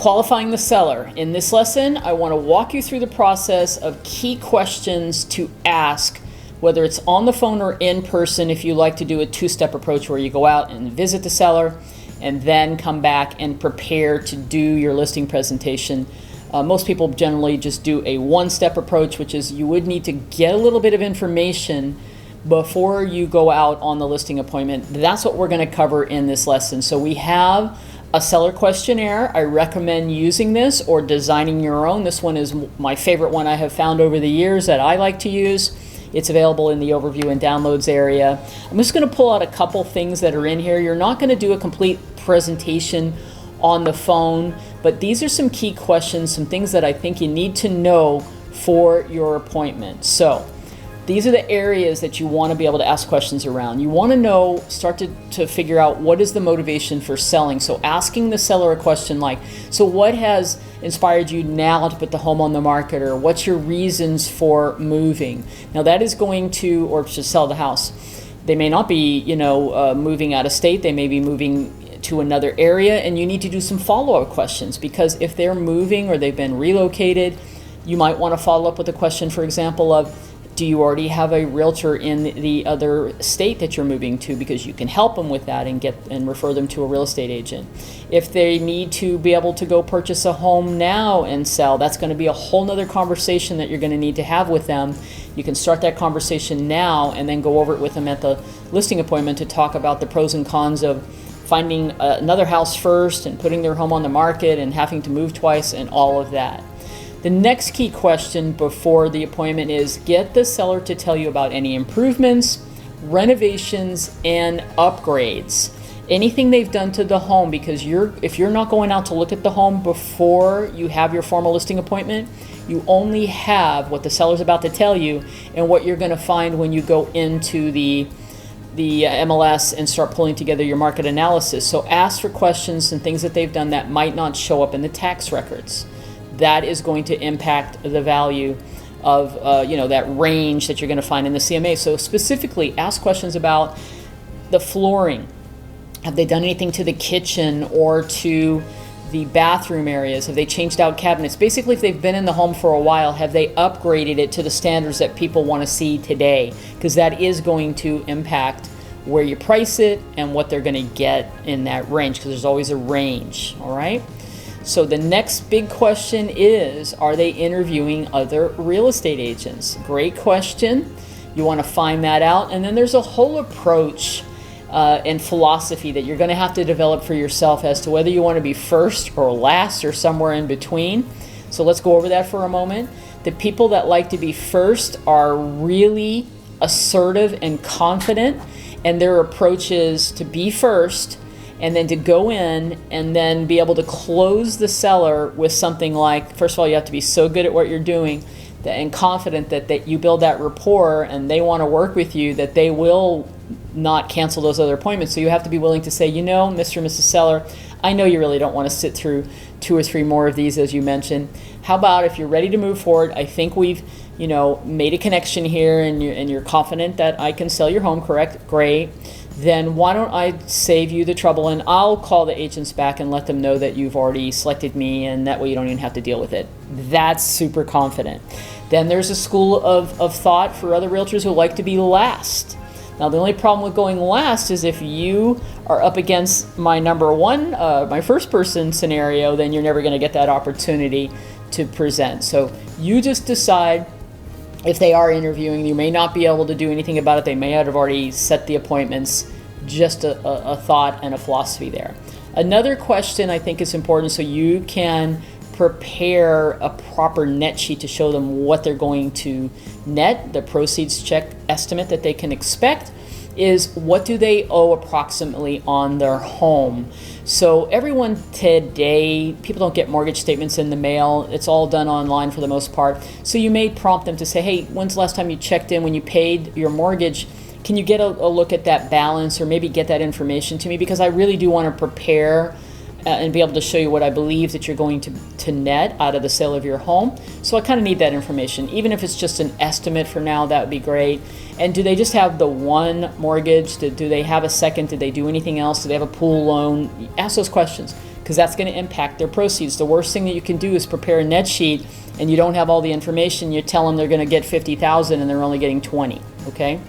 qualifying the seller. In this lesson, I want to walk you through the process of key questions to ask, whether it's on the phone or in person, if you like to do a two-step approach where you go out and visit the seller and then come back and prepare to do your listing presentation. Most people generally just do a one-step approach, which is you would need to get a little bit of information before you go out on the listing appointment. That's what we're going to cover in this lesson. So we have a seller questionnaire. I recommend using this or designing your own. This one is my favorite one I have found over the years that I like to use. It's available in the overview and downloads area. I'm just going to pull out a couple things that are in here. You're not going to do a complete presentation on the phone, but these are some key questions, some things that I think you need to know for your appointment. So these are the areas that you want to be able to ask questions around. You want to know, start to figure out what is the motivation for selling. So asking the seller a question like, so what has inspired you now to put the home on the market, or what's your reasons for moving? Now that is going to, or to sell the house. They may not be, moving out of state. They may be moving to another area, and you need to do some follow-up questions, because if they're moving or they've been relocated, you might want to follow up with a question, for example, of, do you already have a realtor in the other state that you're moving to? Because you can help them with that and refer them to a real estate agent. If they need to be able to go purchase a home now and sell, that's going to be a whole nother conversation that you're going to need to have with them. You can start that conversation now and then go over it with them at the listing appointment to talk about the pros and cons of finding another house first and putting their home on the market and having to move twice and all of that. The next key question before the appointment is get the seller to tell you about any improvements, renovations, and upgrades. Anything they've done to the home, because if you're not going out to look at the home before you have your formal listing appointment, you only have what the seller's about to tell you and what you're going to find when you go into the MLS and start pulling together your market analysis. So ask for questions and things that they've done that might not show up in the tax records. That is going to impact the value of that range that you're going to find in the CMA. So specifically, ask questions about the flooring. Have they done anything to the kitchen or to the bathroom areas? Have they changed out cabinets? Basically, if they've been in the home for a while, have they upgraded it to the standards that people want to see today? Because that is going to impact where you price it and what they're going to get in that range, because there's always a range, all right? So the next big question is, are they interviewing other real estate agents? Great question. You want to find that out. And then there's a whole approach and philosophy that you're going to have to develop for yourself as to whether you want to be first or last or somewhere in between. So let's go over that for a moment. The people that like to be first are really assertive and confident, and their approach is to be first and then to go in and then be able to close the seller with something like, first of all, you have to be so good at what you're doing and confident that you build that rapport and they want to work with you, that they will not cancel those other appointments. So you have to be willing to say, Mr. and Mrs. Seller, I know you really don't want to sit through 2 or 3 more of these, as you mentioned. How about if you're ready to move forward? I think we've made a connection here and you're confident that I can sell your home, correct? Great. Then why don't I save you the trouble and I'll call the agents back and let them know that you've already selected me, and that way you don't even have to deal with it. That's super confident. Then there's a school of thought for other realtors who like to be last. Now the only problem with going last is if you are up against my number one, my first person scenario, then you're never going to get that opportunity to present. So you just decide. If they are interviewing, you may not be able to do anything about it. They may have already set the appointments. Just a thought and a philosophy there. Another question I think is important, so you can prepare a proper net sheet to show them what they're going to net, the proceeds check estimate that they can expect, is what do they owe approximately on their home. So everyone today, people don't get mortgage statements in the mail. It's all done online for the most part. So you may prompt them to say, hey, when's the last time you checked in when you paid your mortgage? Can you get a look at that balance, or maybe get that information to me? Because I really do want to prepare and be able to show you what I believe that you're going to net out of the sale of your home. So I kind of need that information. Even if it's just an estimate for now, that would be great. And do they just have the one mortgage? Do they have a second? Did they do anything else? Do they have a pool loan? Ask those questions. because that's going to impact their proceeds. The worst thing that you can do is prepare a net sheet and you don't have all the information. You tell them they're going to get $50,000 and they're only getting $20,000, okay?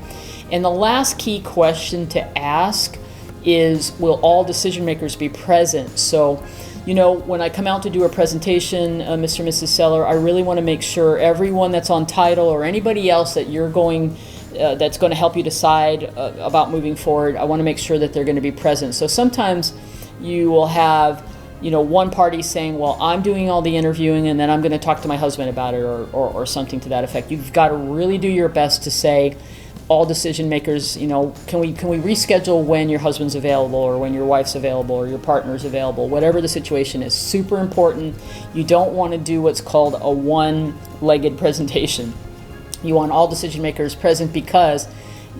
And the last key question to ask is, will all decision makers be present? So, you know, when I come out to do a presentation, Mr. and Mrs. Seller, I really want to make sure everyone that's on title or anybody else that you're going, that's going to help you decide about moving forward, I want to make sure that they're going to be present. So sometimes you will have, you know, one party saying, well, I'm doing all the interviewing and then I'm going to talk to my husband about it, or something to that effect. You've got to really do your best to say, all decision makers, you know, can we reschedule when your husband's available or when your wife's available or your partner's available, whatever the situation is. Super important. You don't want to do what's called a one-legged presentation. You want all decision makers present, because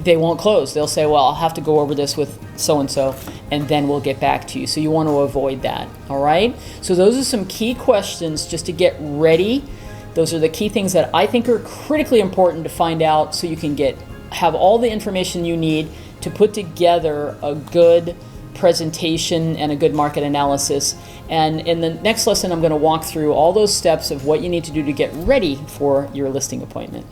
they won't close. They'll say, well, I'll have to go over this with so-and-so and then we'll get back to you. So you want to avoid that, all right? So those are some key questions just to get ready. Those are the key things that I think are critically important to find out, so you can have all the information you need to put together a good presentation and a good market analysis. And in the next lesson, I'm going to walk through all those steps of what you need to do to get ready for your listing appointment.